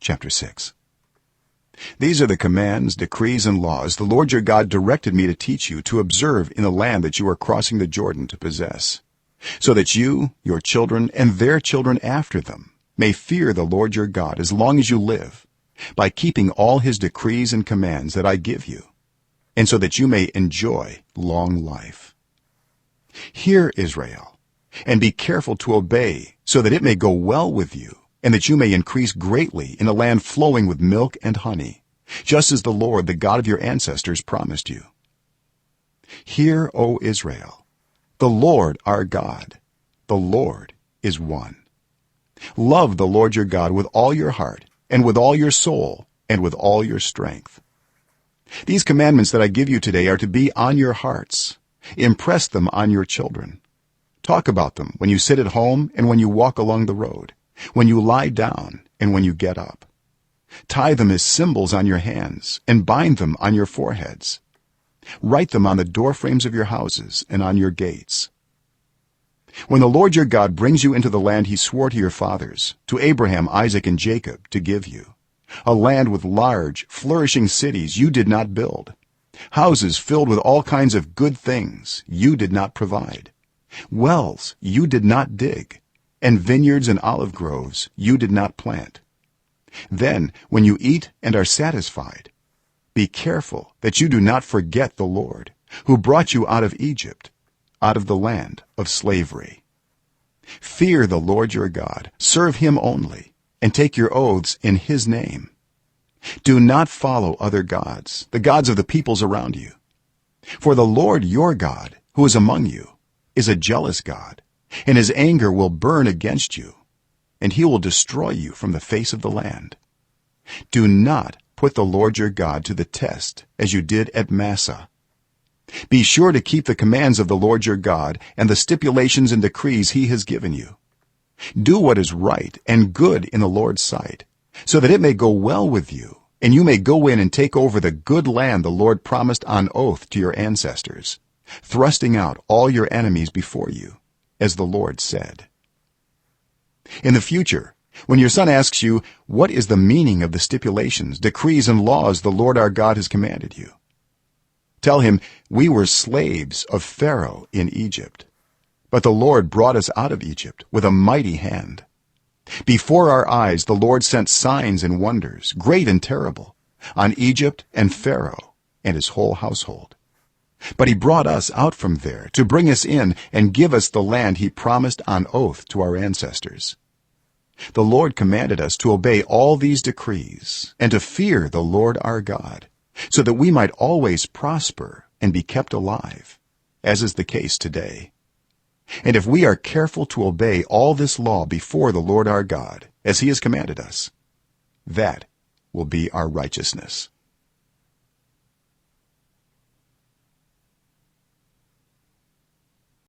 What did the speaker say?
chapter 6. These are the commands, decrees, and laws the Lord your God directed me to teach you to observe in the land that you are crossing the Jordan to possess, so that you, your children, and their children after them may fear the Lord your God as long as you live, by keeping all his decrees and commands that I give you, and so that you may enjoy long life. Hear, Israel, and be careful to obey, so that it may go well with you, and that you may increase greatly in a land flowing with milk and honey, just as the Lord, the God of your ancestors, promised you. Hear, O Israel, the Lord our God, the Lord is one. Love the Lord your God with all your heart, and with all your soul, and with all your strength. These commandments that I give you today are to be on your hearts. Impress them on your children. Talk about them when you sit at home and when you walk along the road, when you lie down and when you get up. Tie them as symbols on your hands and bind them on your foreheads. Write them on the doorframes of your houses and on your gates. When the Lord your God brings you into the land he swore to your fathers, to Abraham, Isaac, and Jacob, to give you, a land with large, flourishing cities you did not build, houses filled with all kinds of good things you did not provide, wells you did not dig, and vineyards and olive groves you did not plant, then when you eat and are satisfied, be careful that you do not forget the Lord, who brought you out of Egypt, out of the land of slavery. Fear the Lord your God, serve him only, and take your oaths in his name. Do not follow other gods, the gods of the peoples around you, for the Lord your God, who is among you, is a jealous God, and his anger will burn against you, and he will destroy you from the face of the land. Do not put the Lord your God to the test as you did at Massah. Be sure to keep the commands of the Lord your God and the stipulations and decrees he has given you. Do what is right and good in the Lord's sight, so that it may go well with you, and you may go in and take over the good land the Lord promised on oath to your ancestors, thrusting out all your enemies before you, as the Lord said. In the future, when your son asks you, "What is the meaning of the stipulations, decrees, and laws the Lord our God has commanded you?" tell him, "We were slaves of Pharaoh in Egypt, but the Lord brought us out of Egypt with a mighty hand. Before our eyes the Lord sent signs and wonders, great and terrible, on Egypt and Pharaoh and his whole household. But he brought us out from there to bring us in and give us the land he promised on oath to our ancestors. The Lord commanded us to obey all these decrees and to fear the Lord our God, so that we might always prosper and be kept alive, as is the case today. And if we are careful to obey all this law before the Lord our God, as he has commanded us, that will be our righteousness."